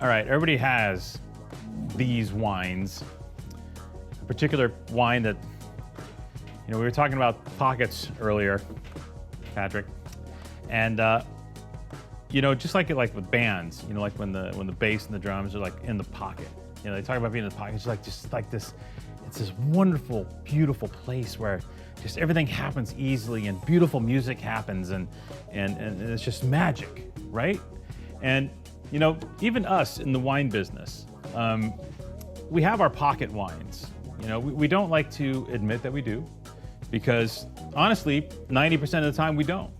All right, everybody has these wines. A particular wine that, we were talking about pockets earlier, Patrick, and just like with bands, like when the bass and the drums are like in the pocket. They talk about being in the pocket. It's just like this. It's this wonderful, beautiful place where just everything happens easily and beautiful music happens and it's just magic, right? And even us in the wine business, we have our pocket wines. We don't like to admit that we do, because honestly, 90% of the time we don't.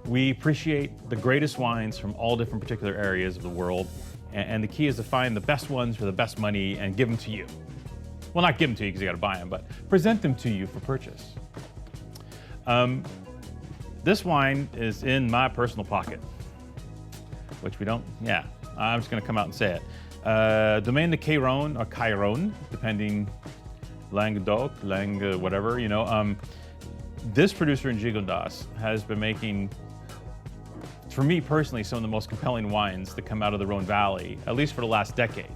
We appreciate the greatest wines from all different particular areas of the world, and the key is to find the best ones for the best money and give them to you. Well, not give them to you because you got to buy them, but present them to you for purchase. This wine is in my personal pocket, which we don't, I'm just going to come out and say it. Domaine de Chiron, or Chiron, depending, Languedoc, whatever, this producer in Gigondas has been making, for me personally, some of the most compelling wines that come out of the Rhone Valley, at least for the last decade.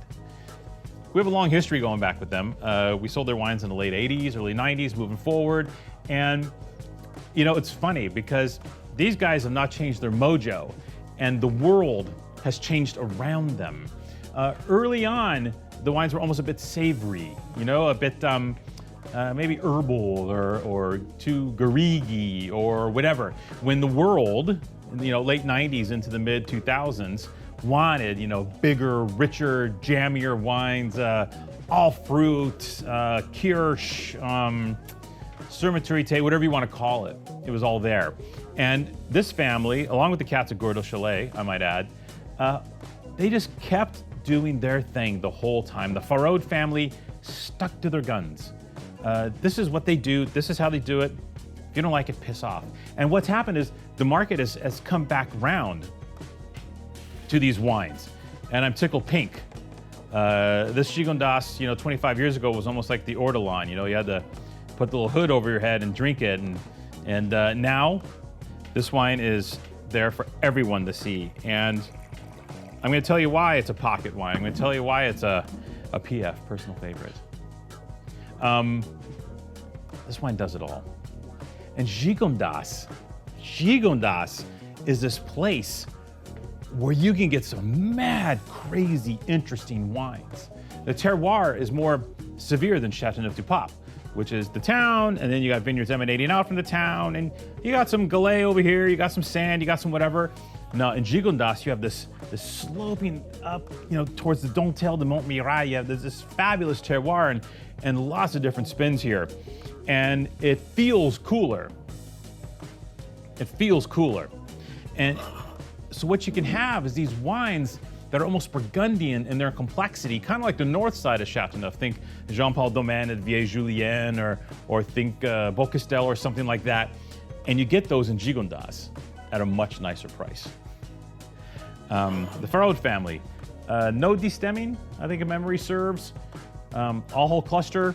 We have a long history going back with them. We sold their wines in the late 80s, early 90s, moving forward. And, it's funny because these guys have not changed their mojo, and the world has changed around them. Early on, the wines were almost a bit savory, a bit maybe herbal or too garrigi or whatever. When the world, in the late 90s into the mid 2000s, wanted bigger, richer, jammier wines, all fruit, kirsch, Cermaturite, whatever you want to call it. It was all there. And this family, along with the cats at Gordo Chalet, I might add, they just kept doing their thing the whole time. The Faraud family stuck to their guns. This is what they do. This is how they do it. If you don't like it, piss off. And what's happened is the market has come back round to these wines. And I'm tickled pink. This Gigondas, 25 years ago was almost like the Ortolan. You had to put the little hood over your head and drink it. And now this wine is there for everyone to see. And I'm going to tell you why it's a pocket wine. I'm going to tell you why it's a PF, personal favorite. This wine does it all. And Gigondas is this place where you can get some mad, crazy, interesting wines. The terroir is more severe than Châteauneuf-du-Pape, which is the town, and then you got vineyards emanating out from the town, and you got some galets over here, you got some sand, you got some whatever. Now in Gigondas, you have this sloping up, towards the Dentelle de Montmirail. You have this fabulous terroir and lots of different spins here. And it feels cooler. It feels cooler. And so what you can have is these wines that are almost Burgundian in their complexity, kind of like the north side of Châteauneuf. Think Jean-Paul Domaine at Vieille-Julienne, or think Beaucastel or something like that. And you get those in Gigondas at a much nicer price. The Faraud family, no destemming, I think if memory serves. All whole cluster,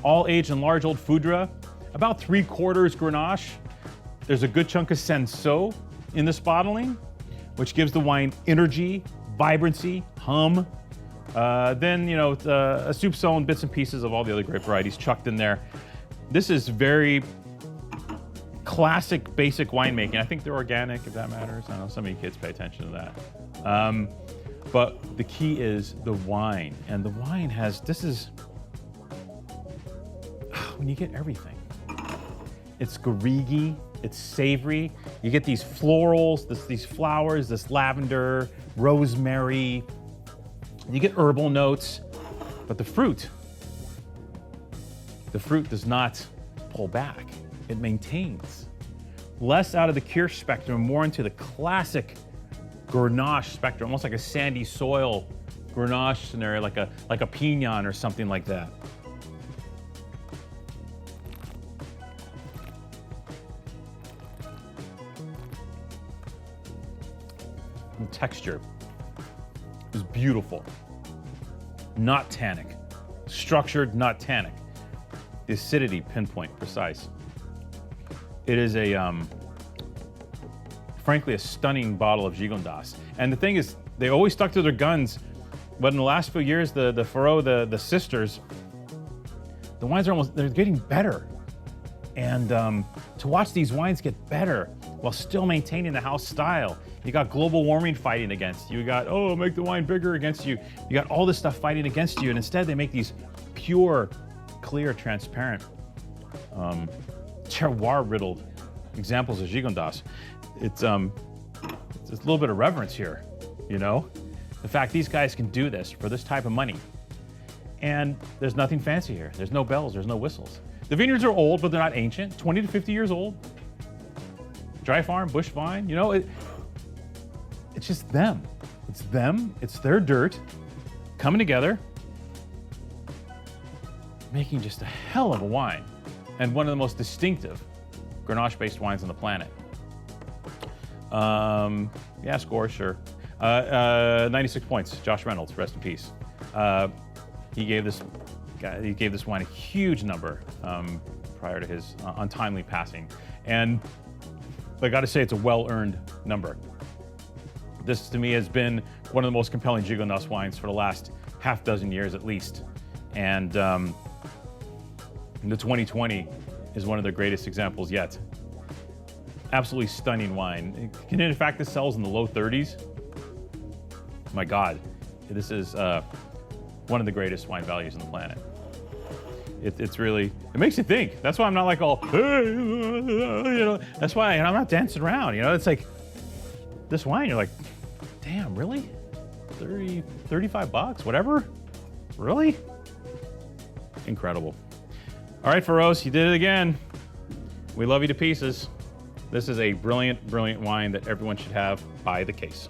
all aged in large old Foudre, about 3/4 Grenache. There's a good chunk of Senso in this bottling, which gives the wine energy, vibrancy, hum. Then, a soupçon, bits and pieces of all the other grape varieties chucked in there. This is very classic, basic winemaking. I think they're organic, if that matters. I know some of you kids pay attention to that. But the key is the wine. And the wine has, when you get everything. It's garrigi, it's savory. You get these florals, these flowers, this lavender, rosemary. You get herbal notes, but the fruit does not pull back. It maintains. Less out of the kirsch spectrum, more into the classic Grenache spectrum, almost like a sandy soil Grenache scenario, like a Pignon or something like that. The texture is beautiful, not tannic. Structured, not tannic. The acidity, pinpoint, precise. It is a frankly, a stunning bottle of Gigondas. And the thing is, they always stuck to their guns, but in the last few years, the Faraud, the sisters, the wines they're getting better. And to watch these wines get better while still maintaining the house style. You got global warming fighting against you. You got, oh, make the wine bigger against you. You got all this stuff fighting against you. And instead they make these pure, clear, transparent, terroir-riddled examples of Gigondas. It's a little bit of reverence here, you know? The fact these guys can do this for this type of money. And there's nothing fancy here. There's no bells, there's no whistles. The vineyards are old, but they're not ancient, 20 to 50 years old. Dry farm, bush vine, you know, it's just them. It's them, it's their dirt, coming together, making just a hell of a wine, and one of the most distinctive Grenache-based wines on the planet. Yeah, score, sure. 96 points, Josh Reynolds, rest in peace. He gave this wine a huge number prior to his untimely passing. And I gotta say, it's a well-earned number. This, to me, has been one of the most compelling Gigondas wines for the last half dozen years at least. And the 2020 is one of their greatest examples yet. Absolutely stunning wine. In fact, this sells in the low 30s. My God, this is one of the greatest wine values on the planet. It's really, it makes you think. That's why I'm not like all, hey, you know, that's why I'm not dancing around, you know, it's like, this wine, you're like, damn, really? 30, 35 bucks, whatever? Really? Incredible. All right, Faraud, you did it again. We love you to pieces. This is a brilliant, brilliant wine that everyone should have by the case.